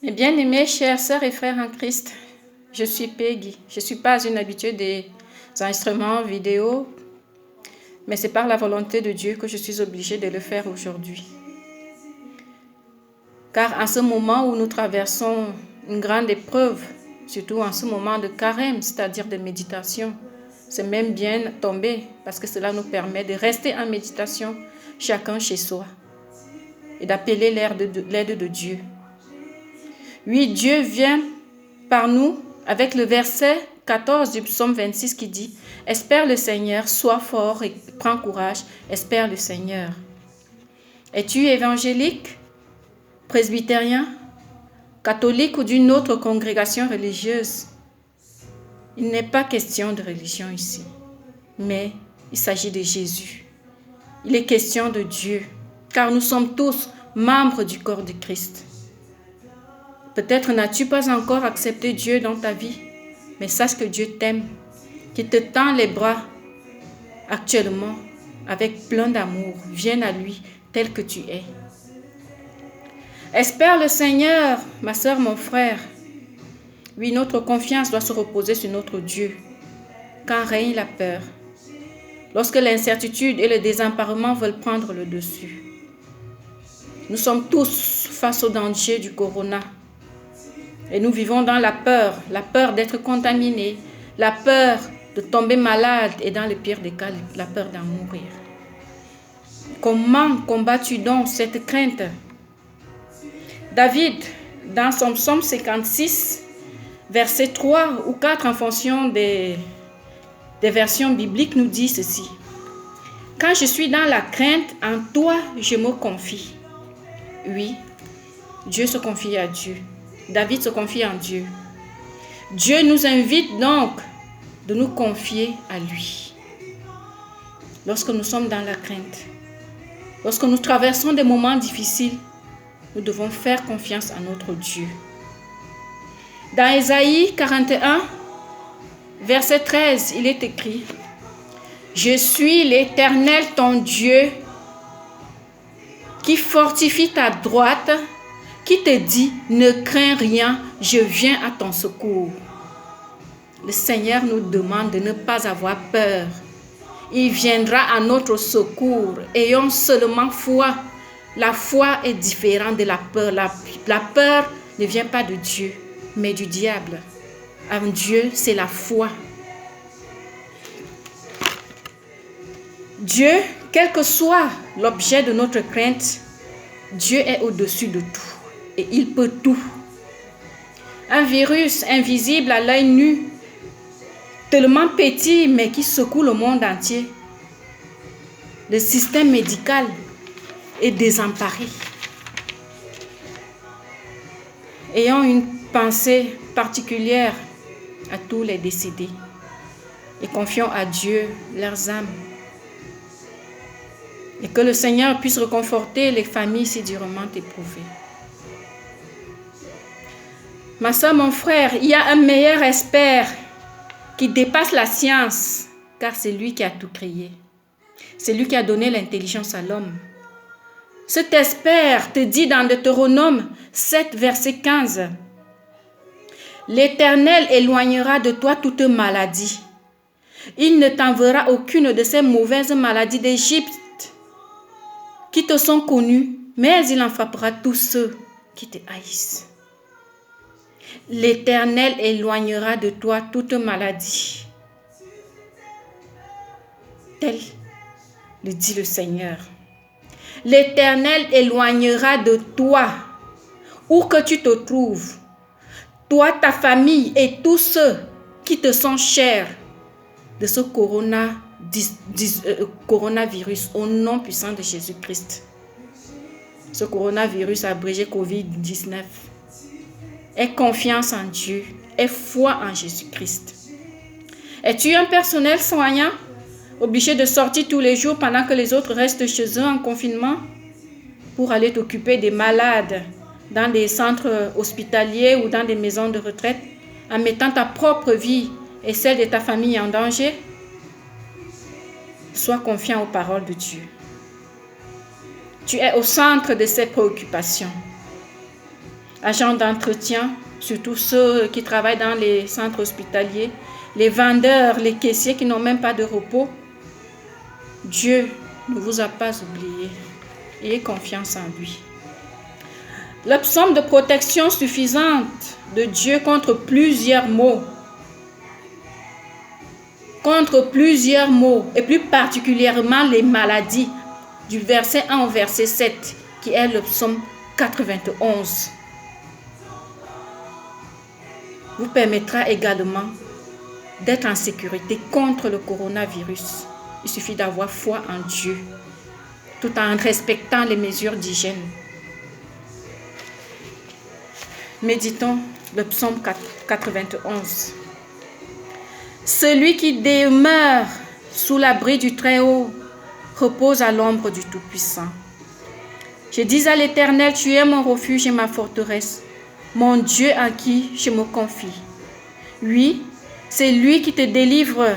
Mes bien-aimés, chères sœurs et frères en Christ, je suis Peggy. Je ne suis pas une habituée des instruments vidéo, mais c'est par la volonté de Dieu que je suis obligée de le faire aujourd'hui. Car en ce moment où nous traversons une grande épreuve, surtout en ce moment de carême, c'est-à-dire de méditation, c'est même bien tombé parce que cela nous permet de rester en méditation, chacun chez soi, et d'appeler l'aide de Dieu. Oui, Dieu vient par nous avec le verset 14 du psaume 26 qui dit « Espère le Seigneur, sois fort et prends courage, espère le Seigneur. » Es-tu évangélique, presbytérien, catholique ou d'une autre congrégation religieuse? Il n'est pas question de religion ici, mais il s'agit de Jésus. Il est question de Dieu, car nous sommes tous membres du corps de Christ. Peut-être n'as-tu pas encore accepté Dieu dans ta vie, mais sache que Dieu t'aime, qu'il te tend les bras actuellement avec plein d'amour. Viens à lui tel que tu es. Espère le Seigneur, ma soeur, mon frère. Oui, notre confiance doit se reposer sur notre Dieu, quand règne la peur, lorsque l'incertitude et le désemparement veulent prendre le dessus. Nous sommes tous face au danger du corona. Et nous vivons dans la peur d'être contaminés, la peur de tomber malade et dans le pire des cas, la peur d'en mourir. Comment combats-tu donc cette crainte? David, dans son psaume 56, versets 3 ou 4 en fonction des versions bibliques, nous dit ceci. « Quand je suis dans la crainte, en toi je me confie. » Oui, Dieu se confie à Dieu. David se confie en Dieu. Dieu nous invite donc de nous confier à lui. Lorsque nous sommes dans la crainte, lorsque nous traversons des moments difficiles, nous devons faire confiance à notre Dieu. Dans Ésaïe 41, verset 13, il est écrit « Je suis l'Éternel ton Dieu qui fortifie ta droite, qui te dit, ne crains rien, je viens à ton secours. » Le Seigneur nous demande de ne pas avoir peur. Il viendra à notre secours. Ayons seulement foi. La foi est différente de la peur. La peur ne vient pas de Dieu, mais du diable. En Dieu, c'est la foi. Dieu, quel que soit l'objet de notre crainte, Dieu est au-dessus de tout. Et il peut tout. Un virus invisible à l'œil nu, tellement petit mais qui secoue le monde entier. Le système médical est désemparé. Ayons une pensée particulière à tous les décédés et confions à Dieu leurs âmes. Et que le Seigneur puisse réconforter les familles si durement éprouvées. Ma soeur, mon frère, il y a un meilleur expert qui dépasse la science, car c'est lui qui a tout créé. C'est lui qui a donné l'intelligence à l'homme. Cet expert te dit dans Deutéronome 7, verset 15, « L'Éternel éloignera de toi toute maladie. Il ne t'enverra aucune de ces mauvaises maladies d'Égypte qui te sont connues, mais il en frappera tous ceux qui te haïssent. L'Éternel éloignera de toi toute maladie. » Tel le dit le Seigneur. L'Éternel éloignera de toi, où que tu te trouves, toi, ta famille et tous ceux qui te sont chers, de ce coronavirus au nom puissant de Jésus-Christ. Ce coronavirus abrégé COVID-19. Aie confiance en Dieu, aie foi en Jésus-Christ. Es-tu un personnel soignant, obligé de sortir tous les jours pendant que les autres restent chez eux en confinement pour aller t'occuper des malades dans des centres hospitaliers ou dans des maisons de retraite en mettant ta propre vie et celle de ta famille en danger? Sois confiant aux paroles de Dieu. Tu es au centre de ses préoccupations. agents d'entretien, surtout ceux qui travaillent dans les centres hospitaliers, les vendeurs, les caissiers qui n'ont même pas de repos. Dieu ne vous a pas oublié. Ayez confiance en lui. Le psaume de protection suffisante de Dieu contre plusieurs maux. Contre plusieurs maux, et plus particulièrement les maladies, du verset 1 au verset 7, qui est le psaume 91. Vous permettra également d'être en sécurité contre le coronavirus. Il suffit d'avoir foi en Dieu, tout en respectant les mesures d'hygiène. Méditons le psaume 91. Celui qui demeure sous l'abri du Très-Haut repose à l'ombre du Tout-Puissant. Je dis à l'Éternel, tu es mon refuge et ma forteresse, mon Dieu en qui je me confie. Oui, c'est lui qui te délivre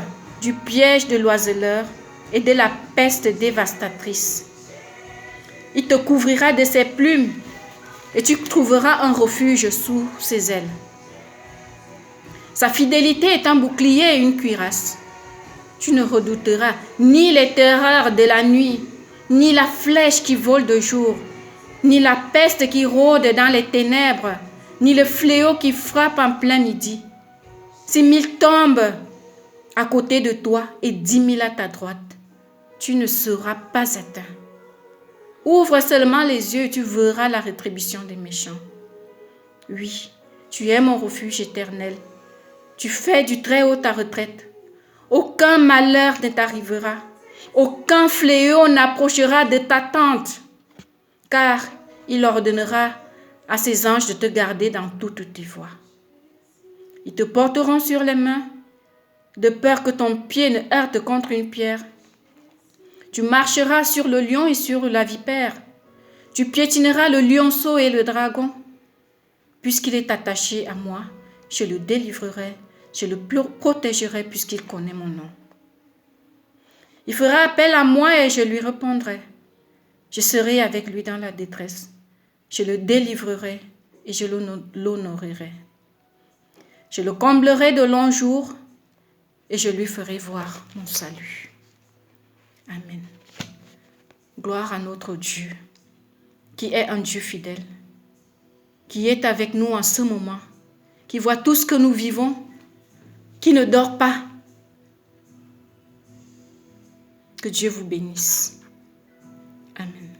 du piège de l'oiseleur et de la peste dévastatrice. Il te couvrira de ses plumes et tu trouveras un refuge sous ses ailes. Sa fidélité est un bouclier et une cuirasse. Tu ne redouteras ni les terreurs de la nuit, ni la flèche qui vole de jour, ni la peste qui rôde dans les ténèbres, ni le fléau qui frappe en plein midi. Si 1000 tombent à côté de toi et 10 000 à ta droite, tu ne seras pas atteint. Ouvre seulement les yeux et tu verras la rétribution des méchants. Oui, tu es mon refuge éternel. Tu fais du Très-Haut ta retraite. Aucun malheur ne t'arrivera. Aucun fléau n'approchera de ta tente. Car il ordonnera à ses anges de te garder dans toutes tes voies. Ils te porteront sur les mains, de peur que ton pied ne heurte contre une pierre. Tu marcheras sur le lion et sur la vipère. Tu piétineras le lionceau et le dragon. Puisqu'il est attaché à moi, je le délivrerai, je le protégerai puisqu'il connaît mon nom. Il fera appel à moi et je lui répondrai. Je serai avec lui dans la détresse. Je le délivrerai et je l'honorerai. Je le comblerai de longs jours et je lui ferai voir mon salut. Amen. Gloire à notre Dieu, qui est un Dieu fidèle, qui est avec nous en ce moment, qui voit tout ce que nous vivons, qui ne dort pas. Que Dieu vous bénisse. Amen.